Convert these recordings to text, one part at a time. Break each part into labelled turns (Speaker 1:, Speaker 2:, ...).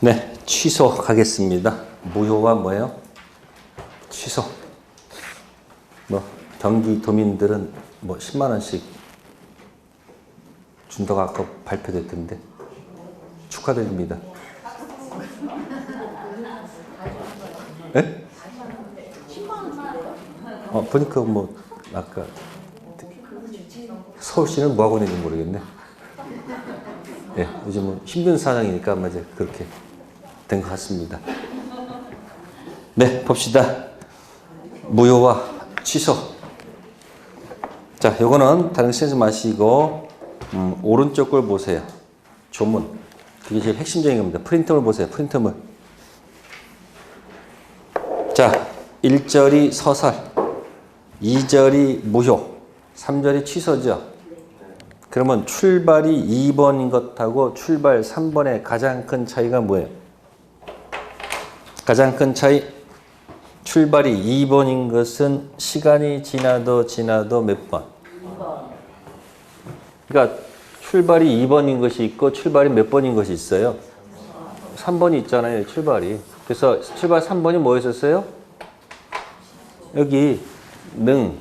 Speaker 1: 네, 취소하겠습니다. 무효와 뭐예요? 취소. 뭐 경기도민들은 뭐 10만 원씩 준다고 아까 발표됐던데 축하드립니다. 네? 보니까 뭐 아까 서울시는 뭐 하고 있는지 모르겠네. 예, 요즘은 힘든 상황이니까 아마 이제 그렇게 된 것 같습니다. 네, 봅시다. 무효와 취소. 자, 요거는 다른 거 쓰지 마시고 오른쪽 걸 보세요. 조문. 그게 제일 핵심적인 겁니다. 프린트물 보세요. 프린트물. 자, 1절이 서설, 2절이 무효, 3절이 취소죠. 그러면 출발이 2번인 것하고 출발 3번의 가장 큰 차이가 뭐예요? 가장 큰 차이, 출발이 2번인 것은 시간이 지나도 몇 번? 2번. 그러니까 출발이 2번인 것이 있고 출발이 몇 번인 것이 있어요? 3번이 있잖아요, 출발이. 그래서 출발 3번이 뭐였었어요? 여기 능,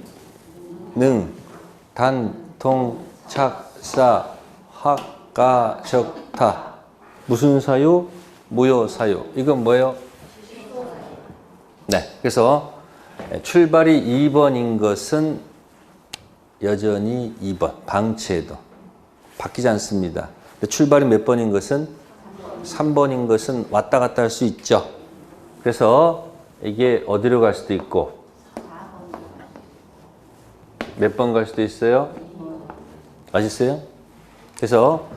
Speaker 1: 단, 동, 착, 사, 확, 가, 적, 타. 무슨 사유? 무효 사유. 이건 뭐예요? 네. 그래서 출발이 2번인 것은 여전히 2번. 방치해도 바뀌지 않습니다. 출발이 몇 번인 것은 3번인 것은 왔다 갔다 할 수 있죠. 그래서 이게 어디로 갈 수도 있고 몇 번 갈 수도 있어요? 아시겠어요? 그래서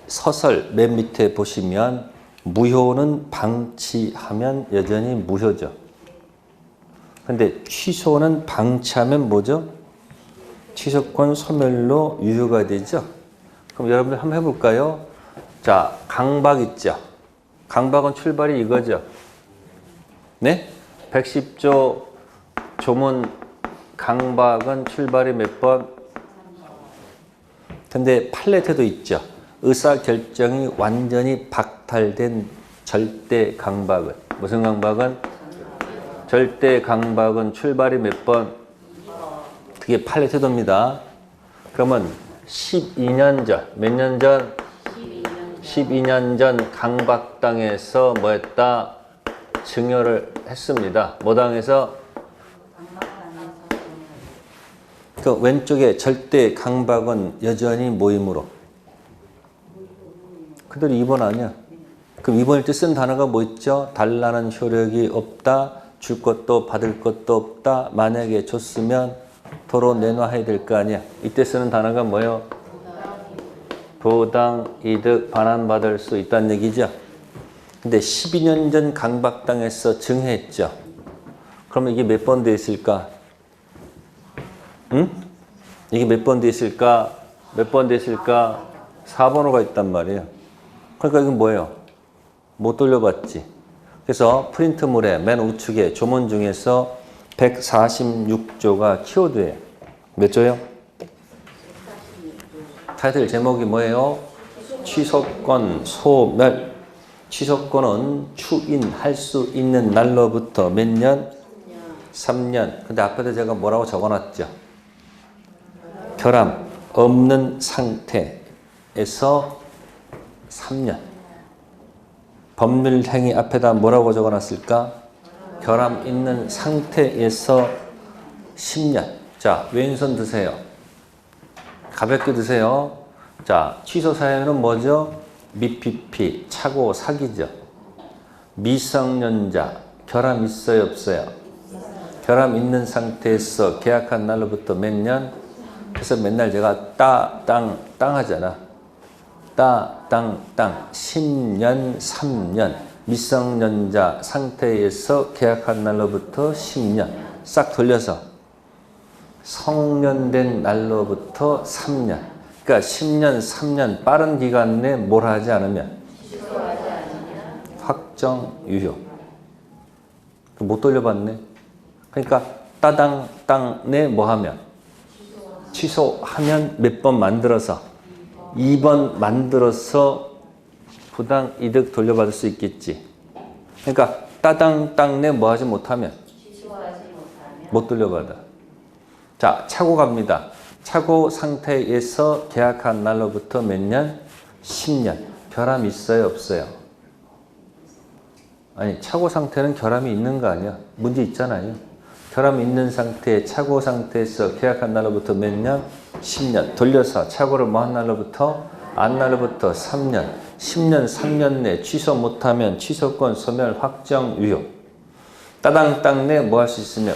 Speaker 1: 서설 맨 밑에 보시면 무효는 방치하면 여전히 무효죠. 근데 취소는 방치하면 뭐죠? 취소권 소멸로 유효가 되죠. 그럼 여러분들 한번 해볼까요? 자, 강박 있죠. 강박은 출발이 이거죠. 네? 110조 조문 강박은 출발이 몇 번? 근데 팔레트도 있죠. 의사결정이 완전히 박탈된 절대 강박은. 무슨 강박은? 절대 강박은 출발이 몇 번? 그게 팔레트도입니다. 그러면 12년 전, 몇 년 전? 12년 전 강박당에서 뭐 했다? 증여를 했습니다. 뭐 당해서? 그 왼쪽에 절대 강박은 여전히 모임으로. 그대로 2번 아니야. 그럼 2번일 때 쓴 단어가 뭐 있죠? 달라는 효력이 없다. 줄 것도 받을 것도 없다. 만약에 줬으면 도로 내놔야 될 거 아니야. 이때 쓰는 단어가 뭐예요? 부당, 이득, 반환받을 수 있다는 얘기죠. 근데 12년 전 강박당에서 증여했죠. 그러면 이게 몇 번 돼 있을까? 응? 이게 몇 번 돼 있을까? 몇 번 돼 있을까? 4번호가 있단 말이에요. 그러니까 이건 뭐예요? 못 돌려봤지. 그래서 프린트물의 맨 우측에 조문 중에서 146조가 키워드예요. 몇 조요? 타이틀 제목이 뭐예요? 취소권 소멸. 취소권은 추인할 수 있는 날로부터 몇 년? 3년. 근데 앞에도 제가 뭐라고 적어놨죠? 결함 없는 상태에서 3년. 법률 행위 앞에다 뭐라고 적어놨을까? 결함 있는 상태에서 10년. 자, 왼손 드세요. 가볍게 드세요. 자, 취소 사유는 뭐죠? 미피피, 차고 사기죠. 미성년자, 결함 있어요, 없어요? 결함 있는 상태에서 계약한 날로부터 몇 년? 그래서 맨날 제가 땅 하잖아. 땅 10년 3년 미성년자 상태에서 계약한 날로부터 10년 싹 돌려서 성년된 날로부터 3년. 그러니까 10년 3년 빠른 기간 내에 뭘 하지 않으면 확정 유효. 못 돌려봤네. 그러니까 따당 땅 내 뭐 하면 취소하면 몇 번 만들어서 2번 만들어서 부당 이득 돌려받을 수 있겠지. 그러니까 따당 땅내 뭐 하지 못하면 못 돌려받아. 자, 차고 갑니다. 차고 상태에서 계약한 날로부터 몇 년? 10년. 결함 있어요, 없어요? 아니, 차고 상태는 결함이 있는 거 아니야? 문제 있잖아요. 결함 있는 상태, 차고 상태에서 계약한 날로부터 몇 년? 10년. 돌려서 차고를 뭐 한 날로부터? 안 날로부터 3년. 10년, 3년 내 취소 못하면 취소권 소멸 확정 유효. 따당 땅 내 뭐 할 수 있으면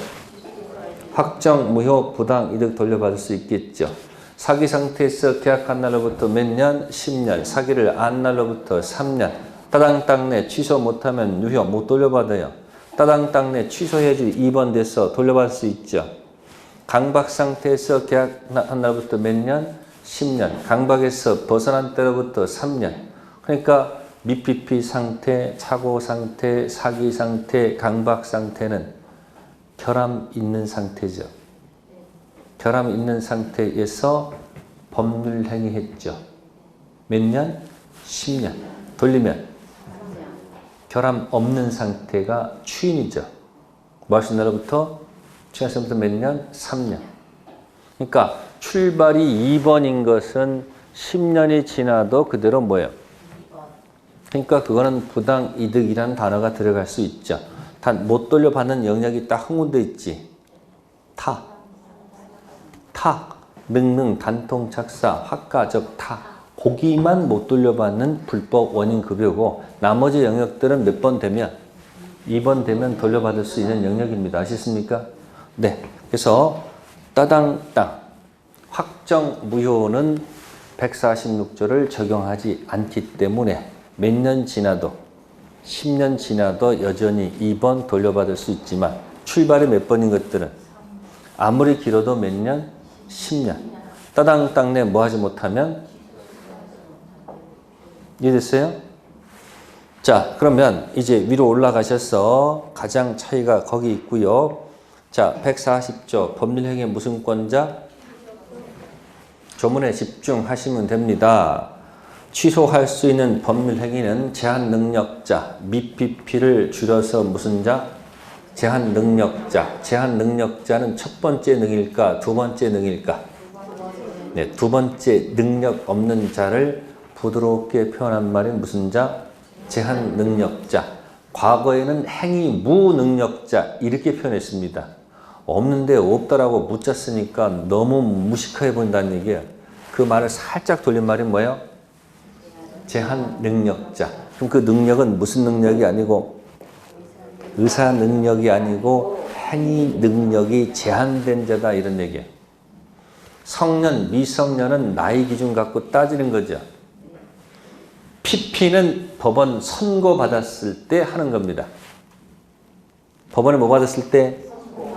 Speaker 1: 확정 무효 부당 이득 돌려받을 수 있겠죠. 사기 상태에서 계약한 날로부터 몇 년? 10년. 사기를 안 날로부터 3년. 따당 땅 내 취소 못하면 유효 못 돌려받아요. 따당 땅 내 취소해야지 2번 돼서 돌려받을 수 있죠. 강박 상태에서 계약한 날부터 몇 년? 10년. 강박에서 벗어난 때로부터 3년. 그러니까 미피피 상태, 차고 상태, 사기 상태, 강박 상태는 결함 있는 상태죠. 결함 있는 상태에서 법률 행위했죠. 몇 년? 10년. 돌리면 결함 없는 상태가 추인이죠. 뭐 하신 날로부터? 취하시부터 몇 년? 3년. 그러니까 출발이 2번인 것은 10년이 지나도 그대로 뭐예요? 그러니까 그거는 부당이득이라는 단어가 들어갈 수 있죠. 단 못 돌려받는 영역이 딱 한 군데 있지. 타, 능능, 단통, 착사, 확가적, 타. 고기만 못 돌려받는 불법 원인 급여고 나머지 영역들은 몇 번 되면 2번 되면 돌려받을 수 있는 영역입니다. 아시겠습니까? 네. 그래서 따당 땅 확정 무효는 146조를 적용하지 않기 때문에 몇 년 지나도 10년 지나도 여전히 2번 돌려받을 수 있지만 출발이 몇 번인 것들은 아무리 길어도 몇 년? 10년. 따당 땅 내 뭐 하지 못하면 이해됐어요? 자, 그러면 이제 위로 올라가셔서 가장 차이가 거기 있고요. 자, 140조 법률행위 무슨 권자? 조문에 집중하시면 됩니다. 취소할 수 있는 법률행위는 제한능력자, 미피피를 줄여서 무슨 자? 제한능력자. 제한능력자는 첫 번째 능일까? 두 번째 능일까? 네, 두 번째 능력 없는 자를 부드럽게 표현한 말이 무슨 자? 제한능력자. 과거에는 행위 무능력자 이렇게 표현했습니다. 없는데 없다라고 묻혔으니까 너무 무식하게 본다는 얘기예요. 그 말을 살짝 돌린 말이 뭐예요? 제한능력자. 그럼 그 능력은 무슨 능력이 아니고 의사 능력이 아니고 행위 능력이 제한된 자다 이런 얘기예요. 성년, 미성년은 나이 기준 갖고 따지는 거죠. PP는 법원 선고 받았을 때 하는 겁니다. 법원에 뭐 받았을 때?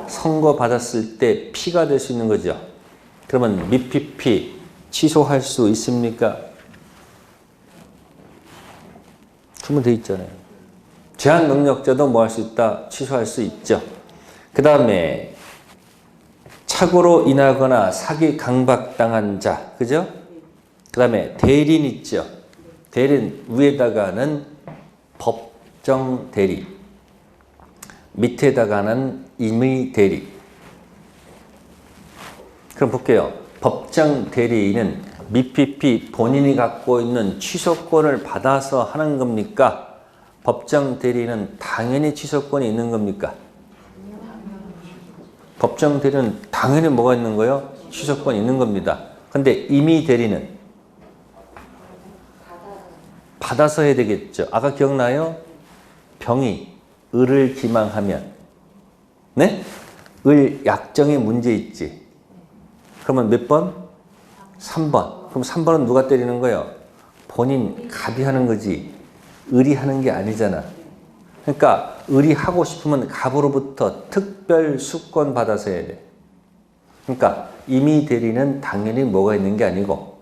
Speaker 1: 선고 받았을 때 P가 될 수 있는 거죠. 그러면 미PP 취소할 수 있습니까? 주문 돼 있잖아요. 제한 능력자도 뭐 할 수 있다? 취소할 수 있죠. 그 다음에 착오로 인하거나 사기 강박당한 자, 그죠? 그 다음에 대리인 있죠. 대리인 위에다가는 법정 대리, 밑에다가는 임의 대리. 그럼 볼게요. 법정 대리인은 미피피 본인이 갖고 있는 취소권을 받아서 하는 겁니까? 법정 대리인은 당연히 취소권이 있는 겁니까? 법정 대리는 당연히 뭐가 있는 거예요? 취소권이 있는 겁니다. 근데 임의 대리는 받아서 해야 되겠죠. 아까 기억나요? 병이 을을 기망하면, 네? 을 약정에 문제 있지. 그러면 몇 번? 3번. 그럼 3번은 누가 때리는 거예요? 본인 갑이 하는 거지. 을이 하는 게 아니잖아. 그러니까 을이 하고 싶으면 갑으로부터 특별 수권 받아서 해야 돼. 그러니까 임의 대리는 당연히 뭐가 있는 게 아니고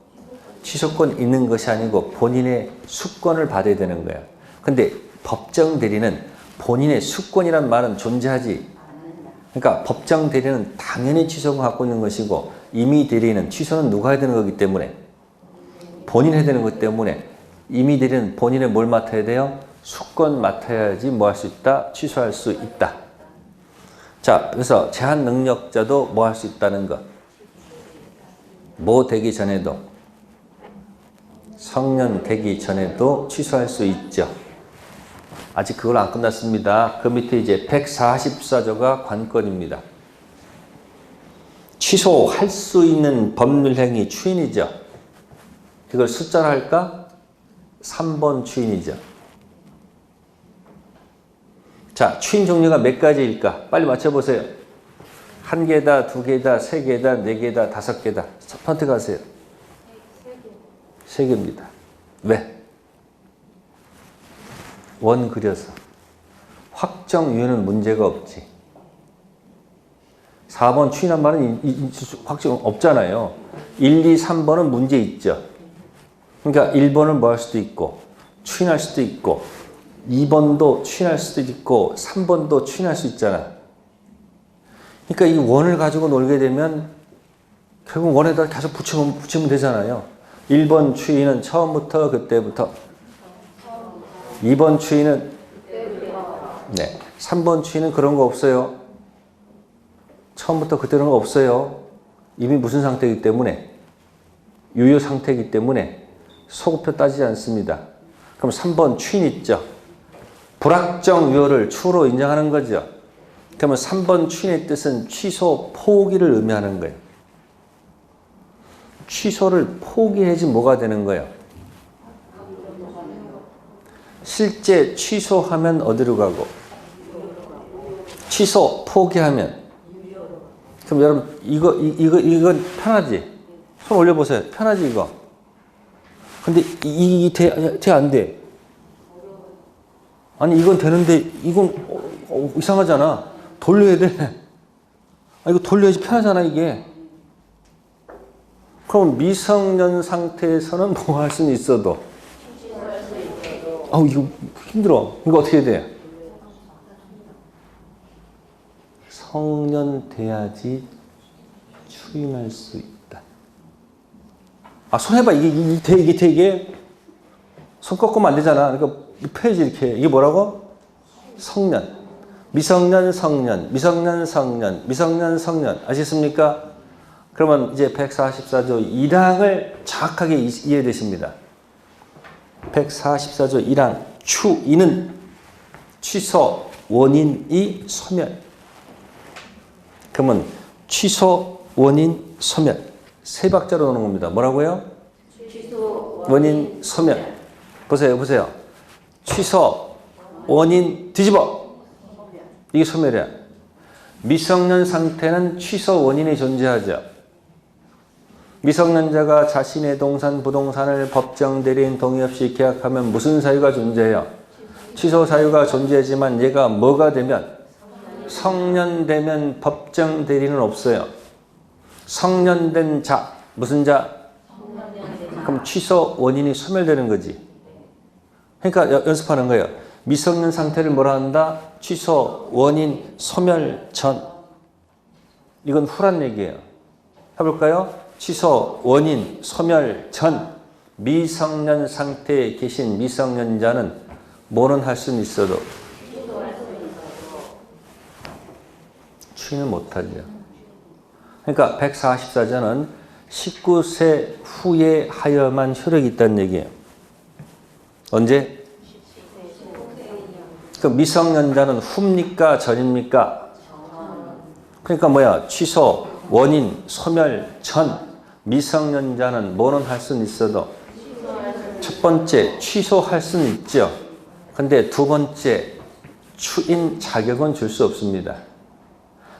Speaker 1: 취소권 있는 것이 아니고 본인의 수권을 받아야 되는 거야. 근데 법정 대리는 본인의 수권이란 말은 존재하지. 그러니까 법정 대리는 당연히 취소권 갖고 있는 것이고 임의 대리는 취소는 누가 해야 되는 거기 때문에 본인이 해야 되는 것 때문에 임의들은 본인의 뭘 맡아야 돼요? 수권 맡아야지 뭐 할 수 있다? 취소할 수 있다. 자, 그래서 제한 능력자도 뭐 할 수 있다는 것. 뭐 되기 전에도, 성년 되기 전에도 취소할 수 있죠. 아직 그걸 안 끝났습니다. 그 밑에 이제 144조가 관건입니다. 취소할 수 있는 법률행위 추인이죠. 이걸 숫자로 할까? 3번 추인이죠. 자, 추인 종류가 몇 가지일까? 빨리 맞춰보세요. 1개다, 2개다, 3개다, 4개다, 5개다. 선택하세요. 3개입니다. 왜? 원 그려서. 확정 이유는 문제가 없지. 4번 추인한 말은 확정 없잖아요. 1, 2, 3번은 문제 있죠. 그러니까 1번은 뭐 할 수도 있고, 추인할 수도 있고, 2번도 추인할 수도 있고, 3번도 추인할 수 있잖아. 그러니까 이 원을 가지고 놀게 되면 결국 원에다 계속 붙이면 되잖아요. 1번 추인은 처음부터 그때부터. 2번 추인은 네. 3번 추인은 그런 거 없어요. 처음부터 그때는 거 없어요. 이미 무슨 상태이기 때문에 유효 상태이기 때문에 소급표 따지지 않습니다. 그럼 3번 추인 있죠. 불확정 유효를 추로 인정하는 거죠. 그러면 3번 추인의 뜻은 취소 포기를 의미하는 거예요. 취소를 포기해야지 뭐가 되는 거예요? 실제 취소하면 어디로 가고? 취소 포기하면. 그럼 여러분 이건 편하지? 손 올려보세요. 편하지 이거? 근데 돼 안 돼? 아니 이건 되는데 이건 이상하잖아. 돌려야 돼. 이거 돌려야지 편하잖아 이게. 그럼 미성년 상태에서는 뭐 할 수는 있어도 이거 힘들어. 이거 어떻게 해야 돼? 성년 돼야지 추인할 수 있다. 손 해봐. 이게 손 꺾으면 안 되잖아. 그러니까 펴야지 이렇게. 이게 뭐라고? 성년. 미성년, 성년, 미성년, 성년, 미성년, 성년. 아시겠습니까? 그러면 이제 144조 1항을 정확하게 이해되십니다. 144조 1항 추인은 취소 원인이 소멸. 그러면 취소 원인 소멸 세 박자로 노는 겁니다. 뭐라고요? 취소 원인 소멸. 보세요. 취소 원인 뒤집어. 이게 소멸이야. 미성년 상태는 취소 원인이 존재하죠. 미성년자가 자신의 동산, 부동산을 법정 대리인 동의 없이 계약하면 무슨 사유가 존재해요? 취소 사유가 존재하지만 얘가 뭐가 되면? 성년 되면 법정 대리인은 없어요. 성년된 자, 무슨 자? 그럼 취소 원인이 소멸되는 거지. 그러니까 연습하는 거예요. 미성년 상태를 뭐라 한다? 취소 원인 소멸 전. 이건 후란 얘기예요. 해볼까요? 취소 원인 소멸 전. 미성년 상태에 계신 미성년자는 뭐는 할 수는 있어도 추인을 못하죠. 그러니까 144조는 19세 후에 하여만 효력이 있다는 얘기예요. 언제? 그 미성년자는 후입니까? 전입니까? 그러니까 뭐야? 취소, 원인, 소멸, 전. 미성년자는 뭐는 할 수는 있어도 첫 번째 취소할 수는 있죠. 근데 두 번째 추인 자격은 줄 수 없습니다.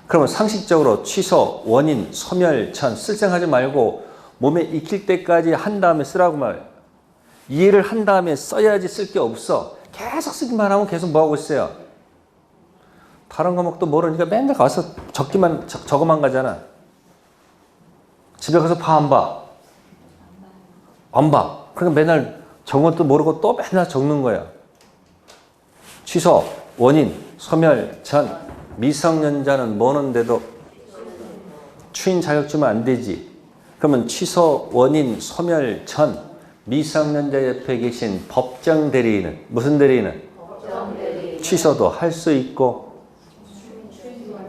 Speaker 1: 그러면 상식적으로 취소, 원인, 소멸, 전 쓸생하지 말고 몸에 익힐 때까지 한 다음에 쓰라고 말해요. 이해를 한 다음에 써야지 쓸 게 없어. 계속 쓰기만 하면 계속 뭐하고 있어요? 다른 과목도 모르니까 맨날 가서 적어만 가잖아. 집에 가서 봐, 안 봐? 안 봐. 그러니까 맨날 적은 것도 모르고 또 맨날 적는 거야. 취소, 원인, 소멸, 전. 미성년자는 뭐는데도 추인 자격 주면 안 되지. 그러면 취소, 원인, 소멸, 전. 미성년자 옆에 계신 법정 대리인은 무슨 대리인은? 취소도 할 수 있고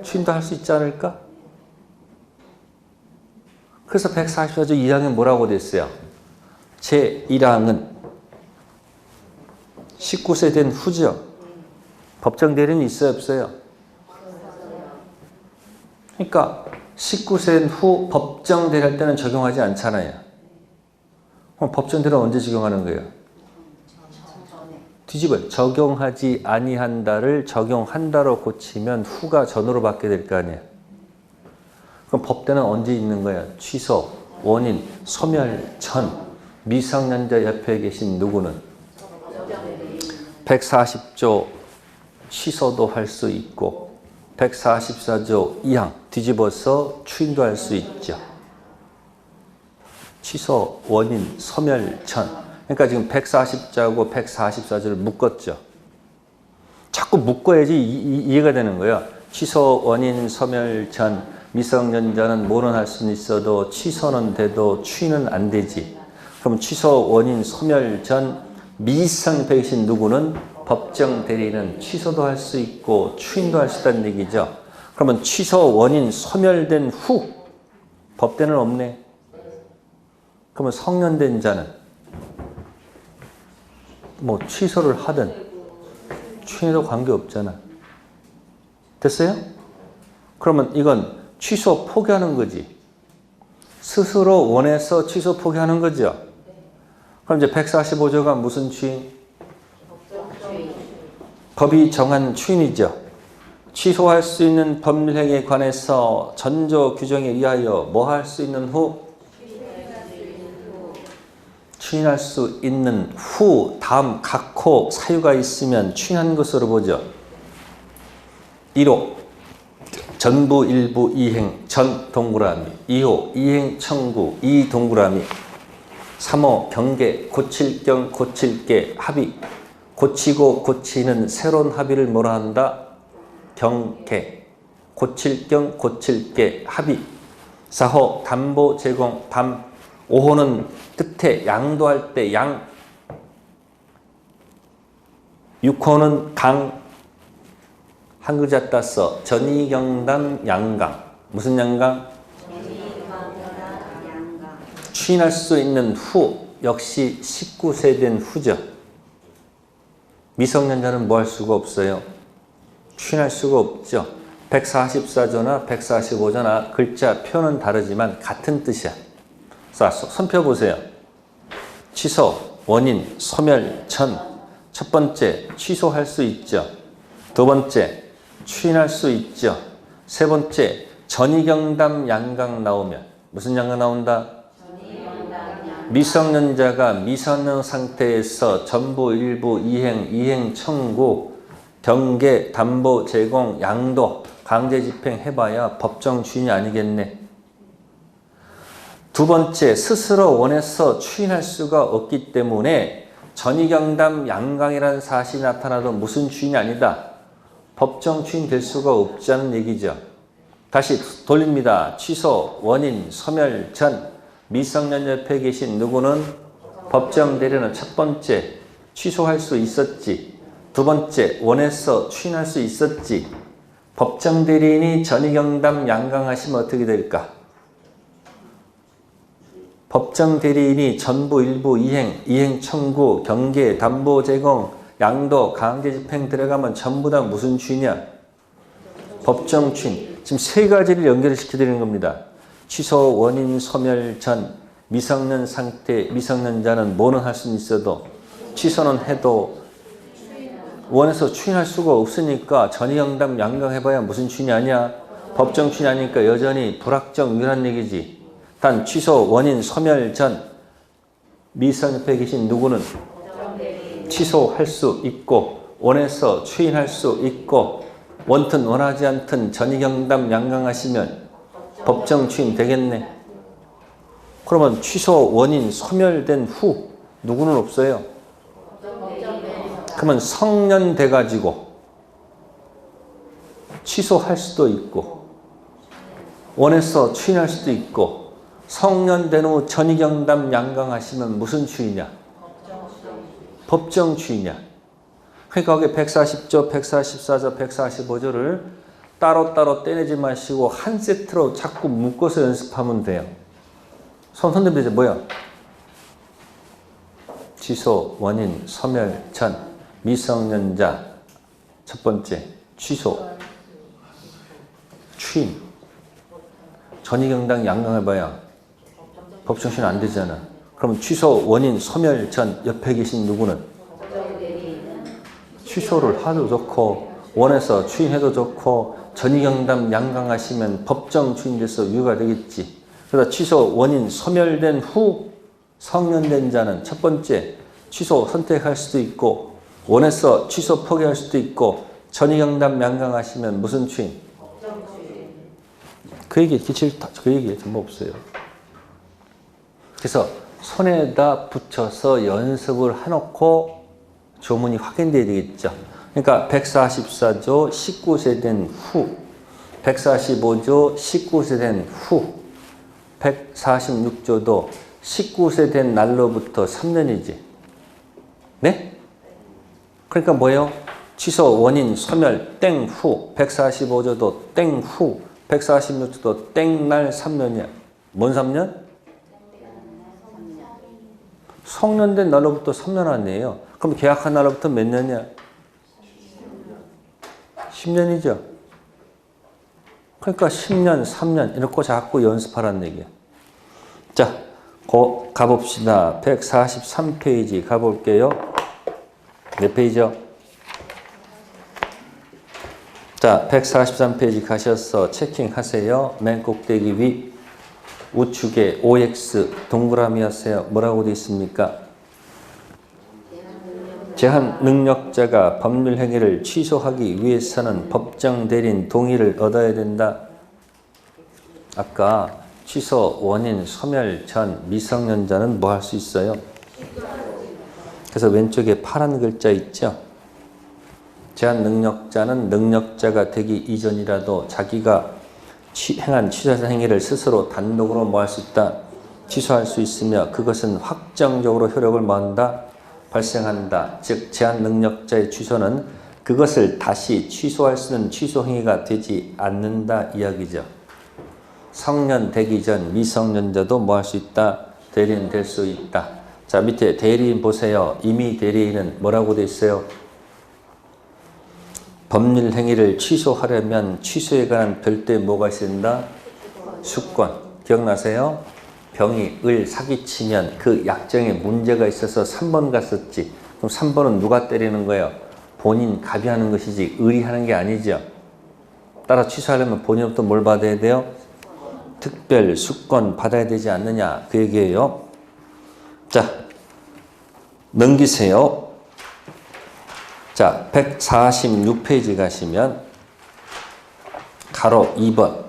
Speaker 1: 추인도 할 수 있지 않을까? 그래서 144조 2항에 뭐라고 됐어요? 제1항은 19세 된 후죠. 법정 대리인이 있어요, 없어요? 그러니까 19세 후 법정 대리할 때는 적용하지 않잖아요. 그럼 법정 대리는 언제 적용하는 거예요? 뒤집어요. 적용하지 아니한다를 적용한다로 고치면 후가 전으로 받게 될 거 아니에요. 그럼 법대는 언제 있는 거야? 취소, 원인, 소멸, 전, 미성년자 옆에 계신 누구는? 140조 취소도 할 수 있고 144조 2항 뒤집어서 추인도 할 수 있죠. 취소, 원인, 소멸, 전. 그러니까 지금 140자하고 144조를 묶었죠. 자꾸 묶어야지 이해가 되는 거예요. 취소, 원인, 소멸, 전. 미성년자는 뭐는 할 수는 있어도 취소는 돼도 추인은 안 되지. 그럼 취소, 원인, 소멸, 전. 미성 배신 누구는? 법정 대리는 취소도 할 수 있고 추인도 할 수 있다는 얘기죠. 그러면 취소, 원인, 소멸된 후 법대는 없네. 그러면 성년된 자는 뭐 취소를 하든 추인에도 관계없잖아. 됐어요? 그러면 이건 취소 포기하는 거지. 스스로 원해서 취소 포기하는 거죠. 그럼 이제 145조가 무슨 추인? 법이 정한 추인이죠. 취소할 수 있는 법률행위에 관해서 전조 규정에 의하여 뭐 할 수 있는 후? 추인할 수 있는 후 다음 각호 사유가 있으면 추인한 것으로 보죠. 1호 전부 일부 이행 전 동그라미 2호 이행 청구 이 동그라미 3호 경계 고칠 경 고칠게 합의 고치고 고치는 새로운 합의를 뭐라 한다? 경계 고칠 경 고칠게 합의 4호 담보 제공 담 5호는 끝에 양도할 때 양 6호는 강 한 글자 땄어. 전이경담 양강. 무슨 양강? 추인할 수 있는 후 역시 19세 된 후죠. 미성년자는 뭐 할 수가 없어요? 추인할 수가 없죠. 144조나 145조나 글자 표는 다르지만 같은 뜻이야. 자, 손 펴보세요. 취소, 원인, 소멸, 전. 첫 번째, 취소할 수 있죠. 두 번째, 추인할 수 있죠. 세 번째, 전이경담 양강 나오면 무슨 양강 나온다? 미성년자가 미성년 상태에서 전부 일부 이행 청구 경계 담보 제공 양도 강제 집행해봐야 법정 추인이 아니겠네. 두 번째, 스스로 원해서 추인할 수가 없기 때문에 전이경담 양강이라는 사실이 나타나도 무슨 추인이 아니다. 법정 추인 될 수가 없다는 얘기죠. 다시 돌립니다. 취소, 원인, 소멸, 전. 미성년 옆에 계신 누구는? 법정 대리는 첫 번째, 취소할 수 있었지. 두 번째, 원해서 추인할 수 있었지. 법정 대리인이 전이경담 양강하시면 어떻게 될까? 법정 대리인이 전부 일부 이행 청구, 경계, 담보 제공, 양도, 강제 집행 들어가면 전부 다 무슨 추인이야? 법정 추인. 지금 세 가지를 연결시켜드리는 겁니다. 취소, 원인, 소멸, 전. 미성년 상태, 미성년자는 뭐는 할 수는 있어도 취소는 해도 원해서 추인할 수가 없으니까 전이경담 양강해봐야 무슨 추인이 아니야? 법정 추인이 아니니까 여전히 불확정 유일한 얘기지. 단 취소, 원인, 소멸, 전. 미성 옆에 계신 누구는 취소할 수 있고 원해서 추인할 수 있고 원튼 원하지 않든 전이경담 양강하시면 법정 추인 되겠네. 그러면 취소, 원인, 소멸된 후 누구는 없어요? 그러면 성년 돼가지고 취소할 수도 있고 원해서 추인할 수도 있고 성년된 후 전이경담 양강하시면 무슨 추이냐? 법정 추이냐? 그러니까 거기 140조, 144조, 145조를 따로따로 떼내지 마시고 한 세트로 자꾸 묶어서 연습하면 돼요. 손 흔들면 이제 뭐야? 취소, 원인, 소멸, 전, 미성년자. 첫 번째, 취소, 추인. 전이경당 양강해봐야 법정추인 안 되잖아. 그럼 취소, 원인, 소멸, 전, 옆에 계신 누구는? 취소를 하도 좋고 원해서 추인해도 좋고 전이경담 양강하시면 법정 추인돼서 유효가 되겠지. 그래서 취소, 원인, 소멸된 후 성년된 자는 첫 번째 취소 선택할 수도 있고 원해서 취소 포기할 수도 있고 전이경담 양강하시면 무슨 추인? 그 얘기 그 얘기 전부 없어요. 그래서 손에다 붙여서 연습을 해놓고 조문이 확인돼야 되겠죠. 그러니까 144조 19세 된 후, 145조 19세 된 후, 146조도 19세 된 날로부터 3년이지. 네? 그러니까 뭐예요? 취소, 원인, 소멸, 땡 후, 145조도 땡 후, 146조도 땡날 3년이야. 뭔 3년? 성년된 날로부터 3년 아니에요. 그럼 계약한 날로부터 몇 년이야? 10년이죠. 그러니까 10년, 3년 이렇게 자꾸 연습하라는 얘기야. 자, 가봅시다. 143페이지 가볼게요. 몇 페이지요? 자, 143페이지 가셔서 체킹하세요. 맨 꼭대기 위 우측에 OX 동그라미 하세요. 뭐라고 되어 있습니까? 제한 능력자가 법률 행위를 취소하기 위해서는 법정 대리인 동의를 얻어야 된다. 아까 취소, 원인, 소멸, 전, 미성년자는 뭐 할 수 있어요? 그래서 왼쪽에 파란 글자 있죠? 제한 능력자는 능력자가 되기 이전이라도 자기가 행한 취소 행위를 스스로 단독으로 뭐 할 수 있다? 취소할 수 있으며 그것은 확정적으로 효력을 뭐한다? 발생한다. 즉 제한 능력자의 취소는 그것을 다시 취소할 수 있는 취소 행위가 되지 않는다 이야기죠. 성년 되기 전 미성년자도 뭐 할 수 있다? 대리인 될 수 있다. 자, 밑에 대리인 보세요. 이미 대리인은 뭐라고 돼 있어요? 법률 행위를 취소하려면 취소에 관한 별도의 뭐가 있어야 된다? 수권. 기억나세요? 병이 을 사기치면 그 약정에 문제가 있어서 3번 갔었지. 그럼 3번은 누가 때리는 거예요? 본인 갑이 하는 것이지 을이 하는 게 아니죠. 따라 취소하려면 본인부터 뭘 받아야 돼요? 특별 수권 받아야 되지 않느냐 그 얘기예요. 자, 넘기세요. 자, 146페이지 가시면 가로 2번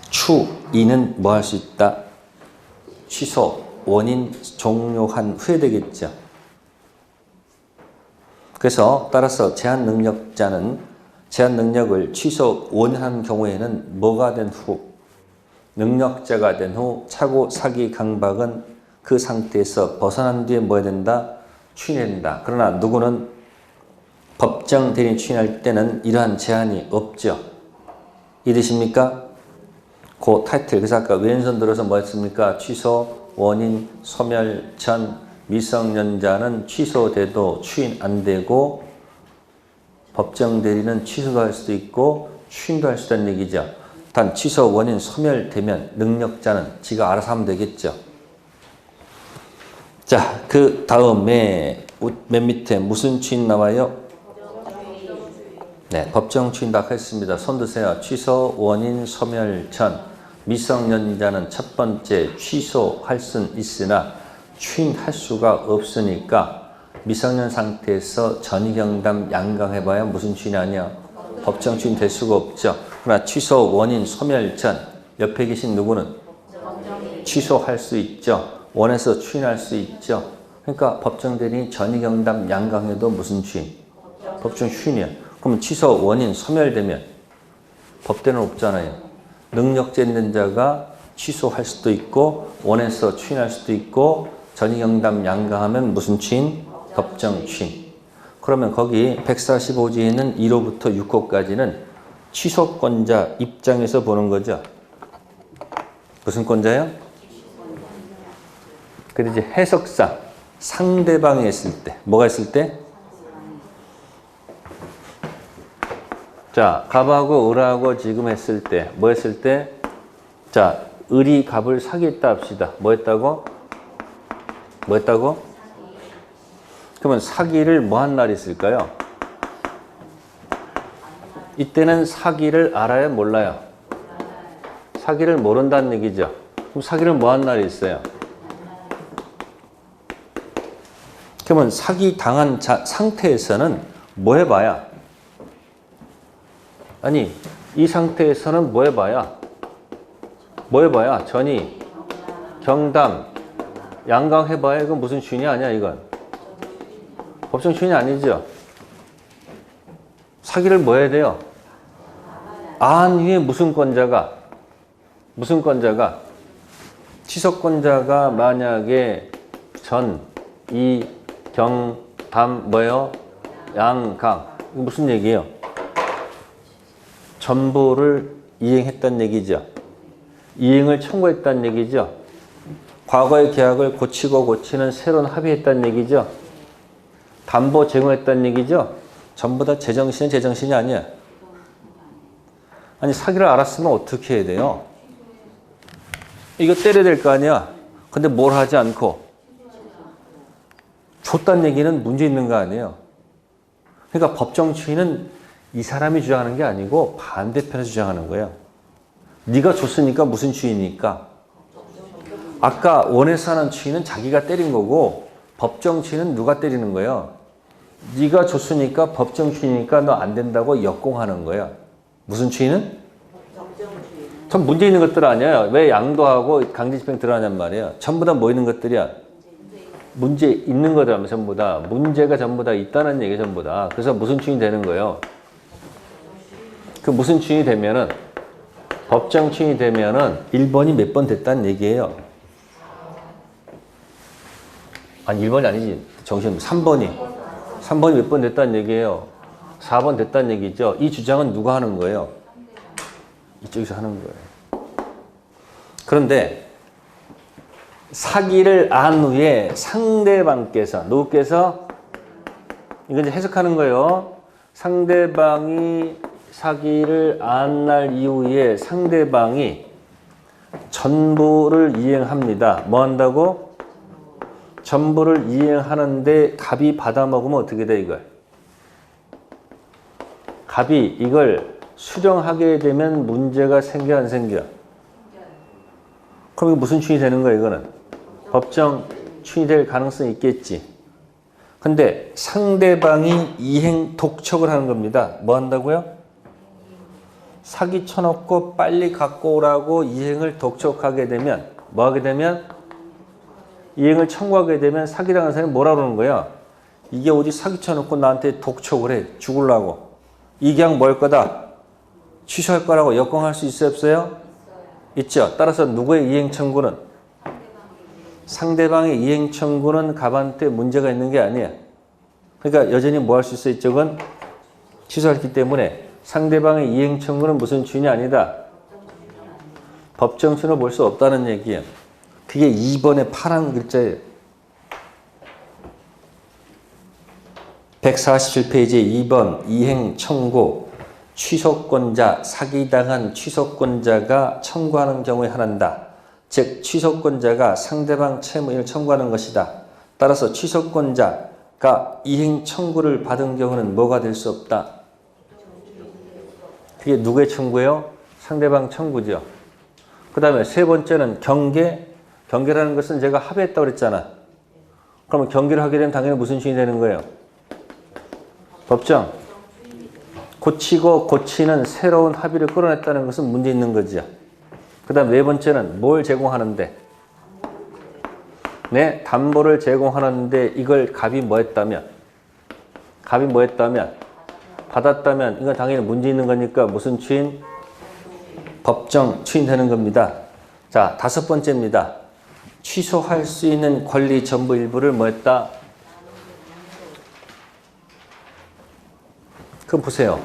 Speaker 1: 추인은 뭐 할 수 있다? 취소, 원인 종료한 후에 되겠죠. 그래서 따라서 제한 능력자는 제한 능력을 취소 원한 경우에는 뭐가 된 후? 능력자가 된 후 차고 사기 강박은 그 상태에서 벗어난 뒤에 뭐 해야 된다? 추인해야 된다. 그러나 누구는 법정 대리인 추인할 때는 이러한 제한이 없죠. 이해되십니까? 그 타이틀. 그래서 아까 왼손 들어서 뭐 했습니까? 취소, 원인, 소멸, 전, 미성년자는 취소돼도 추인 안 되고 법정 대리는 취소도 할 수도 있고 추인도 할 수 있다는 얘기죠. 단 취소, 원인, 소멸되면 능력자는 지가 알아서 하면 되겠죠. 자, 그 다음에 맨 밑에 무슨 추인 나와요? 네, 법정 추인도 아까 했습니다. 손 드세요. 취소, 원인, 소멸, 전, 미성년자는 첫 번째 취소할 수는 있으나 추인할 수가 없으니까 미성년 상태에서 전이경담 양강해봐야 무슨 추인이 아니야? 법정 추인 될 수가 없죠. 그러나 취소, 원인, 소멸, 전 옆에 계신 누구는? 취소할 수 있죠. 원해서 추인할 수 있죠. 그러니까 법정 대리인 전이경담 양강해도 무슨 추인? 법정 추인이야. 그럼 취소, 원인, 소멸되면 법대는 없잖아요. 능력자 있는 자가 취소할 수도 있고 원해서 추인할 수도 있고 전이경담 양강하면 무슨 추인? 법정 추인. 그러면 거기 145조에 있는 1호부터 6호까지는 취소권자 입장에서 보는 거죠. 무슨 권자요? 근데 이제 해석상 상대방이 했을 때 뭐가 했을 때? 자, 갑하고 을하고 지금 했을 때 뭐 했을 때? 자, 을이 갑을 사귀었다 합시다. 뭐 했다고? 뭐 했다고? 그러면 사기를 뭐 한 날이 있을까요? 이때는 사기를 알아요? 몰라요? 사기를 모른다는 얘기죠. 그럼 사기를 뭐 한 날이 있어요? 그러면 사기 당한 상태에서는 뭐 해봐야? 아니, 이 상태에서는 뭐 해봐야? 뭐 해봐야? 전이, 경담, 양강 해봐야 이건 무슨 주인이 아니야, 이건? 법정 주인이 아니죠. 사기를 뭐 해야 돼요? 안 후에 무슨 권자가? 취소권자가 만약에 전, 이, 경, 담, 뭐예요? 양, 강. 이거 무슨 얘기예요? 전부를 이행했다는 얘기죠. 이행을 청구했다는 얘기죠. 과거의 계약을 고치고 고치는 새로운 합의했다는 얘기죠. 담보 제공했다는 얘기죠. 전부 다 제정신은 제정신이 아니야. 아니 사기를 알았으면 어떻게 해야 돼요? 이거 때려야 될 거 아니야. 근데 뭘 하지 않고 줬다는 얘기는 문제 있는 거 아니에요. 그러니까 법정 추인은 이 사람이 주장하는 게 아니고 반대편에서 주장하는 거예요. 네가 줬으니까 무슨 추인이니까. 아까 원해서 하는 추인은 자기가 때린 거고 법정 추인은 누가 때리는 거예요? 네가 줬으니까 법정 추인이니까 너 안 된다고 역공하는 거예요. 무슨 추인은? 전 문제 있는 것들 아니에요. 왜 양도하고 강제집행 들어가냔 말이에요. 전부 다 뭐 있는 것들이야? 문제 있는 거라면 전부 다. 문제가 전부 다 있다는 얘기 전부 다. 그래서 무슨 추인이 되는 거예요? 그 무슨 추인이 되면은 법정 추인이 되면은 1번이 몇 번 됐다는 얘기예요. 아니 1번이 아니지. 정신 3번이 몇 번 됐다는 얘기예요. 4번 됐다는 얘기죠. 이 주장은 누가 하는 거예요? 이쪽에서 하는 거예요. 그런데 사기를 안 후에 상대방께서 누구께서 이거 이제 해석하는 거예요. 상대방이 사기를 안 날 이후에 상대방이 전부를 이행합니다. 뭐 한다고? 전부를 이행하는데 갑이 받아먹으면 어떻게 돼 이걸? 갑이 이걸 수령하게 되면 문제가 생겨 안 생겨? 그럼 이거 무슨 추인이 되는 거야 이거는? 법정 추인이 될 가능성이 있겠지. 근데 상대방이 이행 독촉을 하는 겁니다. 뭐 한다고요? 사기 쳐놓고 빨리 갖고 오라고 이행을 독촉하게 되면 뭐 하게 되면? 이행을 청구하게 되면 사기당한 사람이 뭐라 그러는 거야? 이게 어디 사기 쳐놓고 나한테 독촉을 해. 죽으려고. 이 계약 뭐 할 거다? 취소할 거라고 역공할 수 있어요? 없어요? 있죠. 따라서 누구의 이행 청구는? 상대방의 이행 청구는 갑한테 문제가 있는 게 아니야. 그러니까 여전히 뭐 할 수 있어? 이쪽은 취소했기 때문에 상대방의 이행 청구는 무슨 추인이 아니다. 법정 추인을 볼 수 없다는 얘기예요. 그게 2번의 파란 글자예요. 147페이지 2번 이행 청구 취소권자 사기당한 취소권자가 청구하는 경우에 한한다. 즉 취소권자가 상대방 채무인을 청구하는 것이다. 따라서 취소권자가 이행 청구를 받은 경우는 뭐가 될 수 없다. 그게 누구의 청구예요? 상대방 청구죠. 그 다음에 세 번째는 경계. 경계라는 것은 제가 합의했다고 그랬잖아. 그러면 경계를 하게 되면 당연히 무슨 추인이 되는 거예요? 법정. 고치고 고치는 새로운 합의를 끌어냈다는 것은 문제 있는 거죠. 그 다음 네 번째는 뭘 제공하는데? 네, 담보를 제공하는데 이걸 갑이 뭐 했다면? 갑이 뭐 했다면? 받았다면 이건 당연히 문제 있는 거니까 무슨 추인? 법정 추인 되는 겁니다. 자, 5번째입니다. 취소할 수 있는 권리 전부 일부를 뭐 했다? 그럼 보세요.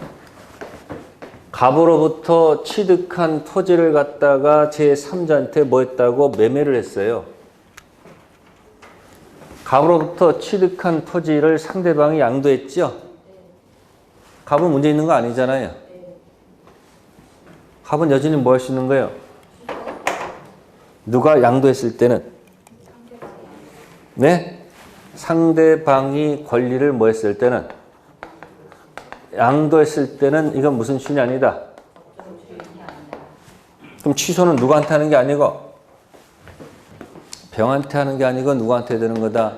Speaker 1: 갑으로부터 취득한 토지를 갖다가 제3자한테 뭐 했다고? 매매를 했어요. 갑으로부터 취득한 토지를 상대방이 양도했죠? 갑은 문제 있는 거 아니잖아요. 갑은 여전히 뭐 할 수 있는 거예요? 누가 양도했을 때는? 네? 상대방이 권리를 뭐 했을 때는? 양도했을 때는 이건 무슨 취인이 아니다. 그럼 취소는 누구한테 하는 게 아니고 병한테 하는 게 아니고 누구한테 되는 거다?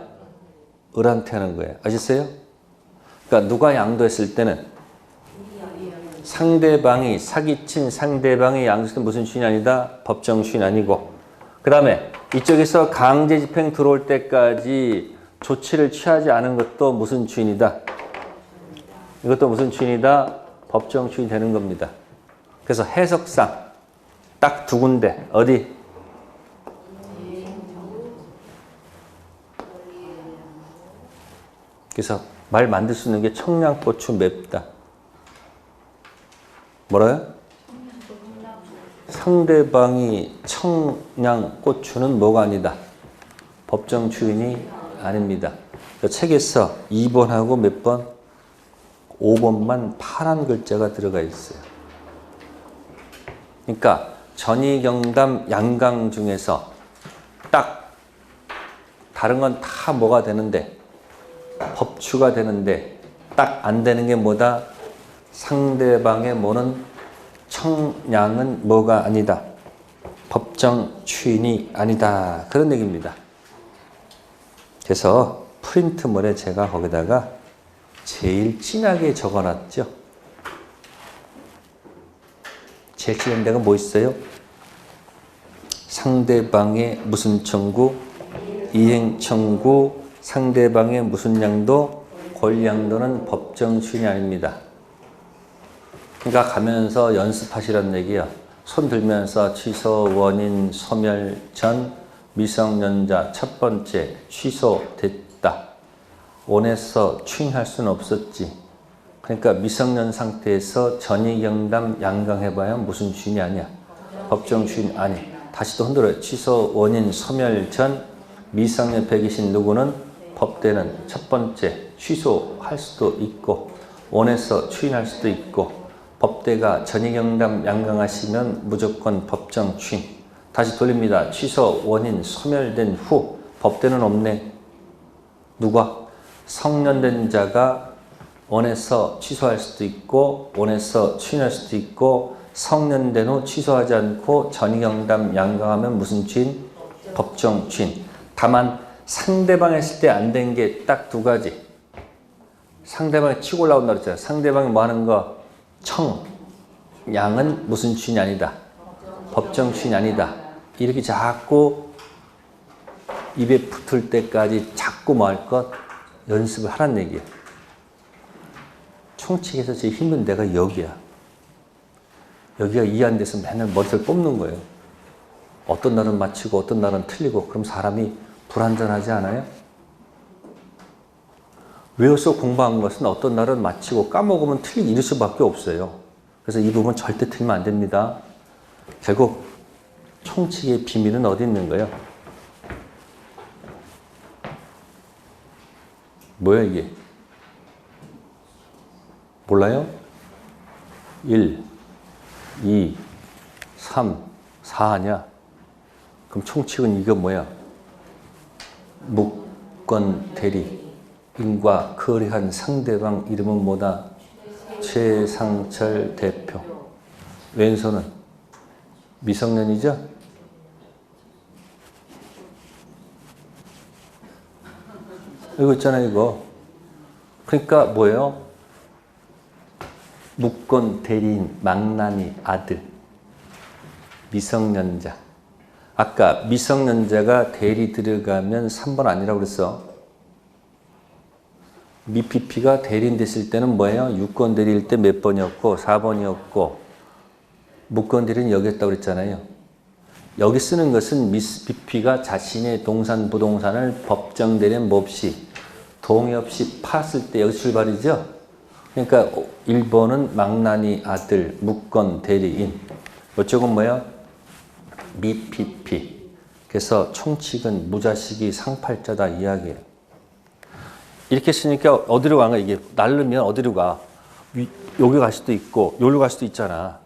Speaker 1: 을한테 하는 거예요. 아셨어요? 그러니까 누가 양도했을 때는 상대방이 사기친 상대방이 양도했을 때 무슨 취인이 아니다? 법정 취인이 아니고 그 다음에 이쪽에서 강제 집행 들어올 때까지 조치를 취하지 않은 것도 무슨 취인이다? 이것도 무슨 취인이다? 법정 취인이 되는 겁니다. 그래서 해석상 딱 2군데 어디? 그래서 말 만들 수 있는 게 청양고추 맵다. 뭐라요? 상대방이 청양고추는 뭐가 아니다? 법정 취인이 아닙니다. 책에서 2번하고 몇 번? 5번만 파란 글자가 들어가 있어요. 그러니까 전이경담 양강 중에서 딱 다른 건 다 뭐가 되는데 법추가 되는데 딱 안 되는 게 뭐다? 상대방의 뭐는 청량은 뭐가 아니다. 법정 취인이 아니다. 그런 얘기입니다. 그래서 프린트물에 제가 거기다가 제일 진하게 적어놨죠. 제일 진한 데가 뭐 있어요? 상대방의 무슨 청구? 이행 청구. 상대방의 무슨 양도? 권리 양도는 법정 취인이 아닙니다. 그러니까 가면서 연습하시라는 얘기야. 손 들면서 취소, 원인, 소멸 전, 미성년자 첫 번째 취소됐다. 원해서 추인할 수는 없었지. 그러니까 미성년 상태에서 전이경담 양강해봐야 무슨 취인이 아니야. 법정 취인 아니. 다시 또 흔들어요. 취소, 원인, 소멸 전, 미성년 100이신 누구는 법대는 첫 번째 취소할 수도 있고 원해서 추인할 수도 있고 법대가 전이경담 양강하시면 무조건 법정 취인. 다시 돌립니다. 취소, 원인, 소멸된 후 법대는 없네. 누가? 성년된 자가 원해서 취소할 수도 있고 원해서 추인할 수도 있고 성년된 후 취소하지 않고 전이경담 양강하면 무슨 취인? 법정 취인. 다만 상대방 했을 때 안 된 게 딱 2가지. 상대방이 치고 올라온다 그랬잖아요. 상대방이 뭐 하는 거? 청. 양은 무슨 취인이 아니다. 법정 취인이 아니다. 이렇게 자꾸 입에 붙을 때까지 자꾸 뭐 할 것? 연습을 하라는 얘기예요. 총칙에서 제일 힘든 데가 여기야. 여기가 이해 안 돼서 맨날 머리를 뽑는 거예요. 어떤 날은 맞히고 어떤 날은 틀리고 그럼 사람이 불안전하지 않아요? 외워서 공부한 것은 어떤 날은 맞히고 까먹으면 틀리고 이럴 수밖에 없어요. 그래서 이 부분 절대 틀리면 안 됩니다. 결국 총칙의 비밀은 어디 있는 거예요? 뭐야 이게? 몰라요? 1, 2, 3, 4 아니야? 그럼 총칙은 이거 뭐야? 묵건 대리인과 거래한 상대방 이름은 뭐다? 최상철 대표. 왼손은 미성년이죠? 이거 있잖아요, 이거. 그러니까 뭐예요? 묵건 대리인, 망나니 아들, 미성년자. 아까 미성년자가 대리 들어가면 3번 아니라고 그랬어. 미PP가 대리인 됐을 때는 뭐예요? 유권 대리일 때 몇 번이었고 4번이었고 묵건 대리인 여기였다고 그랬잖아요. 여기 쓰는 것은 미스 BP가 자신의 동산, 부동산을 법정 대리인 몹시 동의 없이 팔았을 때 여기 출발이죠. 그러니까 1번은 망나니 아들, 무건 대리인. 이쪽은 뭐예요? 미 PP. 그래서 총칙은 무자식이 상팔자다 이야기예요. 이렇게 쓰니까 어디로 가는 거야? 이게 날르면 어디로 가? 여기 갈 수도 있고 여기로 갈 수도 있잖아.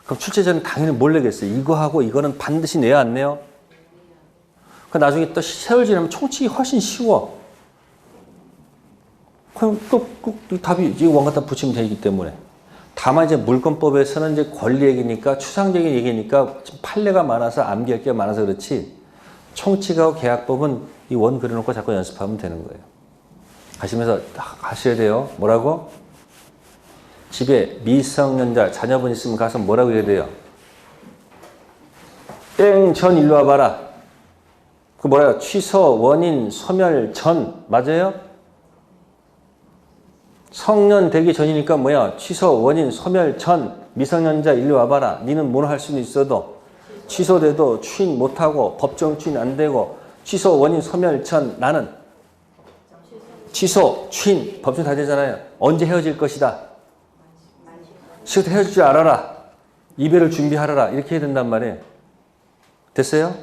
Speaker 1: 그럼 출제자는 당연히 뭘 내겠어요? 이거하고 이거는 반드시 내야 안 내요? 그 나중에 또 세월 지나면 총칙이 훨씬 쉬워. 그럼 또 답이 이 원 갖다 붙이면 되기 때문에. 다만 이제 물권법에서는 이제 권리 얘기니까 추상적인 얘기니까 판례가 많아서 암기할 게 많아서 그렇지. 총칙하고 계약법은 이 원 그려놓고 자꾸 연습하면 되는 거예요. 가시면서 가셔야 돼요. 뭐라고? 집에 미성년자 자녀분 있으면 가서 뭐라고 해야 돼요? 땡 전 일로 와봐라. 그 뭐라요? 취소 원인 소멸 전 맞아요? 성년 되기 전이니까 뭐야? 취소 원인 소멸 전 미성년자 일로 와봐라. 니는 뭘 할 수는 있어도 취소돼도 추인 못하고 법정 추인 안 되고 취소 원인 소멸 전 나는 취소 추인 법정 다 되잖아요. 언제 헤어질 것이다. 시부터 헤어질 줄 알아라. 이별을 준비하라라. 이렇게 해야 된단 말이에요. 됐어요?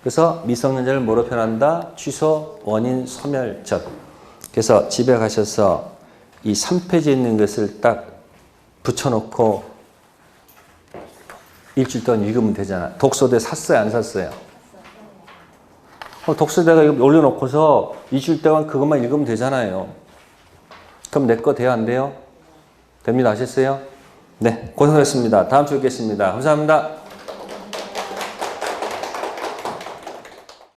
Speaker 1: 그래서 미성년자를 뭐로 표현한다? 취소, 원인, 소멸, 전. 그래서 집에 가셔서 이 3페이지에 있는 것을 딱 붙여놓고 일주일 동안 읽으면 되잖아. 독서대 샀어요? 안 샀어요? 독서대가 이거 올려놓고서 일주일 동안 그것만 읽으면 되잖아요. 그럼 내 거 돼요? 안 돼요? 됩니다. 아셨어요? 네, 고생하셨습니다. 다음 주에 뵙겠습니다. 감사합니다.